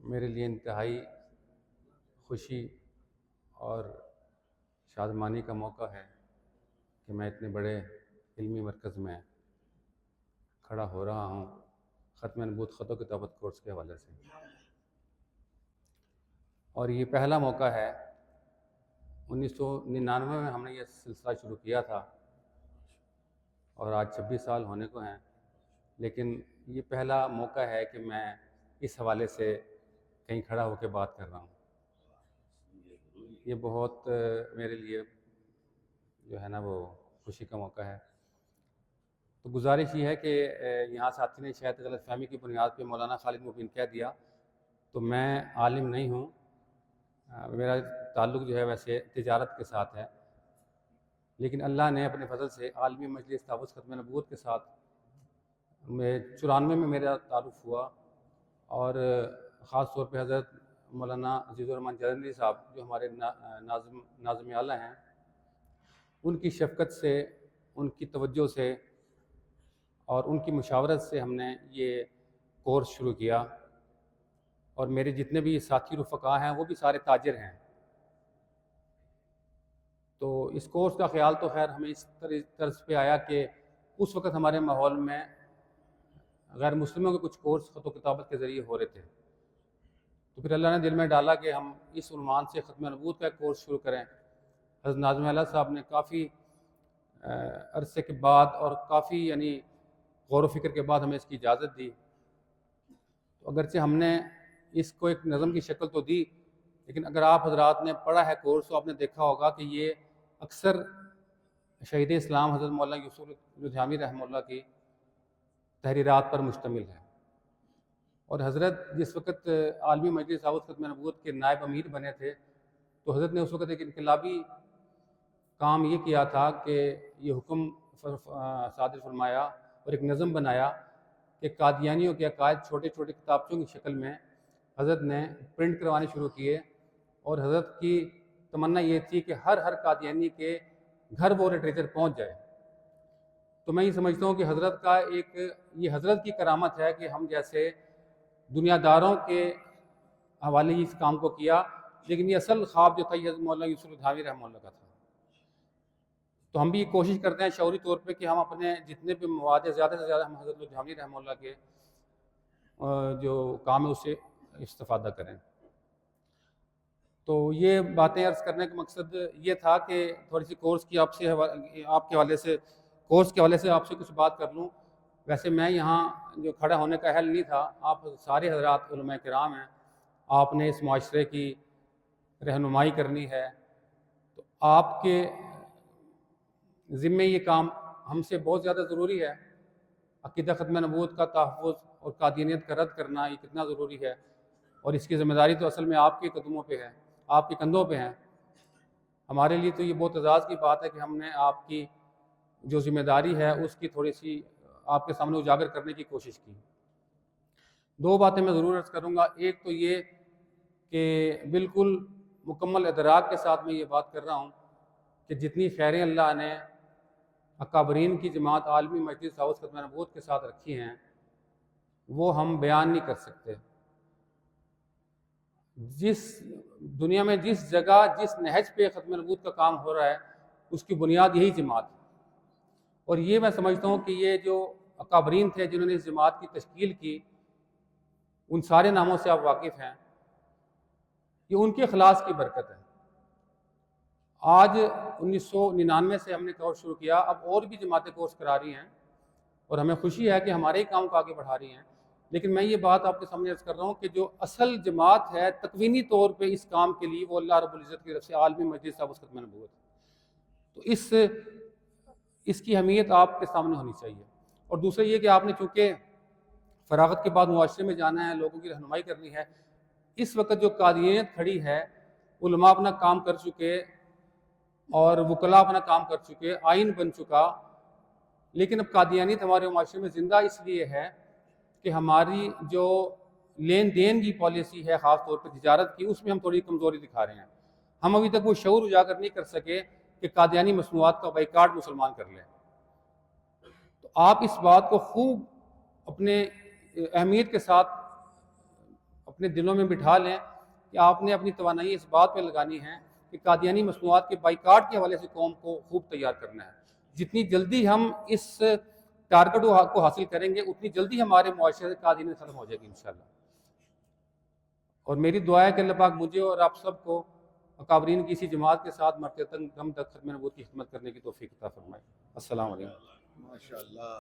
میرے لیے انتہائی خوشی اور شادمانی کا موقع ہے کہ میں اتنے بڑے علمی مرکز میں کھڑا ہو رہا ہوں ختم نبوت خط و کتابت کورس کے حوالے سے، اور یہ پہلا موقع ہے۔ 1999 میں ہم نے یہ سلسلہ شروع کیا تھا اور آج 26 سال ہونے کو ہیں، لیکن یہ پہلا موقع ہے کہ میں اس حوالے سے کہیں کھڑا ہو کے بات کر رہا ہوں۔ یہ بہت میرے لیے جو ہے نا وہ خوشی کا موقع ہے۔ تو گزارش یہ ہے کہ یہاں ساتھی نے شاید غلط فہمی کی بنیاد پہ مولانا خالد مبین کہہ دیا، تو میں عالم نہیں ہوں، میرا تعلق جو ہے ویسے تجارت کے ساتھ ہے، لیکن اللہ نے اپنے فضل سے عالمی مجلس تحفظ ختم نبوت کے ساتھ 94 میں میرا تعارف ہوا، اور خاص طور پہ حضرت مولانا عزیز الرحمن جلندری صاحب جو ہمارے ناظم اعلیٰ ہیں، ان کی شفقت سے، ان کی توجہ سے اور ان کی مشاورت سے ہم نے یہ کورس شروع کیا، اور میرے جتنے بھی ساتھی رفقا ہیں وہ بھی سارے تاجر ہیں۔ تو اس کورس کا خیال تو خیر ہمیں اس طرز پہ آیا کہ اس وقت ہمارے ماحول میں غیر مسلموں کے کچھ کورس خط و کتابت کے ذریعے ہو رہے تھے، تو پھر اللہ نے دل میں ڈالا کہ ہم اس عنوان سے ختم نبوت کا ایک کورس شروع کریں۔ حضرت ناظم اعلیٰ صاحب نے کافی عرصے کے بعد اور کافی یعنی غور و فکر کے بعد ہمیں اس کی اجازت دی، تو اگرچہ ہم نے اس کو ایک نظم کی شکل تو دی، لیکن اگر آپ حضرات نے پڑھا ہے کورس تو آپ نے دیکھا ہوگا کہ یہ اکثر شہید اسلام حضرت مولانا یوسف لدھیانوی رحمہ اللہ کی تحریرات پر مشتمل ہے، اور حضرت جس وقت عالمی مجلس تحفظ ختم نبوت کے نائب امیر بنے تھے تو حضرت نے اس وقت ایک انقلابی کام یہ کیا تھا کہ یہ حکم صادر فرمایا اور ایک نظم بنایا کہ قادیانیوں کے عقائد چھوٹے چھوٹے کتابچوں کی شکل میں حضرت نے پرنٹ کروانے شروع کیے، اور حضرت کی تمنا یہ تھی کہ ہر قادیانی کے گھر وہ لٹریچر پہنچ جائے۔ تو میں یہ سمجھتا ہوں کہ حضرت کا یہ حضرت کی کرامت ہے کہ ہم جیسے دنیا داروں کے حوالے اس کام کو کیا، لیکن یہ اصل خواب جو تھا یہ حضرت مولانا یوسف لدھیانوی رحمہ اللہ کا تھا۔ تو ہم بھی یہ کوشش کرتے ہیں شعوری طور پہ کہ ہم اپنے جتنے بھی مواد ہیں زیادہ سے زیادہ ہم حضرت لدھیانوی رحمہ اللہ کے جو کام ہے اس سے استفادہ کریں۔ تو یہ باتیں عرض کرنے کا مقصد یہ تھا کہ تھوڑی سی کورس کی آپ کے حوالے سے آپ سے کچھ بات کر لوں۔ ویسے میں یہاں جو کھڑا ہونے کا اہل نہیں تھا، آپ سارے حضرات علماء کرام ہیں، آپ نے اس معاشرے کی رہنمائی کرنی ہے، تو آپ کے ذمے یہ کام ہم سے بہت زیادہ ضروری ہے۔ عقیدہ ختم نبوت کا تحفظ اور قادیانیت کا رد کرنا یہ کتنا ضروری ہے، اور اس کی ذمہ داری تو اصل میں آپ کے قدموں پہ ہے، آپ کے کندھوں پہ ہیں۔ ہمارے لیے تو یہ بہت اعزاز کی بات ہے کہ ہم نے آپ کی جو ذمہ داری ہے اس کی تھوڑی سی آپ کے سامنے اجاگر کرنے کی کوشش کی۔ دو باتیں میں ضرور عرض کروں گا۔ ایک تو یہ کہ بالکل مکمل ادراک کے ساتھ میں یہ بات کر رہا ہوں کہ جتنی خیریں اللہ نے اکابرین کی جماعت عالمی مجلس تحفظ ختم نبوت کے ساتھ رکھی ہیں وہ ہم بیان نہیں کر سکتے۔ جس دنیا میں جس جگہ جس نہج پہ ختم نبوت کا کام ہو رہا ہے اس کی بنیاد یہی جماعت ہے، اور یہ میں سمجھتا ہوں کہ یہ جو اکابرین تھے جنہوں نے اس جماعت کی تشکیل کی، ان سارے ناموں سے آپ واقف ہیں، یہ ان کے اخلاص کی برکت ہے۔ آج 1999 سے ہم نے کورس شروع کیا، اب اور بھی جماعتیں کورس کرا رہی ہیں، اور ہمیں خوشی ہے کہ ہمارے ہی کام کو آگے بڑھا رہی ہیں، لیکن میں یہ بات آپ کے سامنے عرض کر رہا ہوں کہ جو اصل جماعت ہے تکوینی طور پہ اس کام کے لیے وہ اللہ رب العزت کی طرف سے عالمی مجلس تحفظ ختم نبوت ہے۔ تو اس کی اہمیت آپ کے سامنے ہونی چاہیے۔ اور دوسرا یہ کہ آپ نے چونکہ فراغت کے بعد معاشرے میں جانا ہے، لوگوں کی رہنمائی کرنی ہے، اس وقت جو قادیانیت کھڑی ہے، علماء اپنا کام کر چکے اور وکلاء اپنا کام کر چکے، آئین بن چکا، لیکن اب قادیانیت ہمارے معاشرے میں زندہ اس لیے ہے کہ ہماری جو لین دین کی پالیسی ہے خاص طور پہ تجارت کی، اس میں ہم تھوڑی کمزوری دکھا رہے ہیں۔ ہم ابھی تک وہ شعور اجاگر نہیں کر سکے کہ قادیانی مصنوعات کا بائیکاٹ مسلمان کر لیں۔ تو آپ اس بات کو خوب اپنے اہمیت کے ساتھ اپنے دلوں میں بٹھا لیں کہ آپ نے اپنی توانائی اس بات پہ لگانی ہے کہ قادیانی مصنوعات کے بائیکاٹ کے حوالے سے قوم کو خوب تیار کرنا ہے. جتنی جلدی ہم اس ٹارگٹ کو حاصل کریں گے اتنی جلدی ہمارے معاشرے سے قادیانی ختم ہو جائے گی انشاءاللہ. اور میری دعا ہے کہ اللہ پاک مجھے اور آپ سب کو اکابرین کی اسی جماعت کے ساتھ مرتے دم تک ختم نبوت کی خدمت کرنے کی توفیق عطا فرمائے. السلام علیکم. ماشاء اللہ.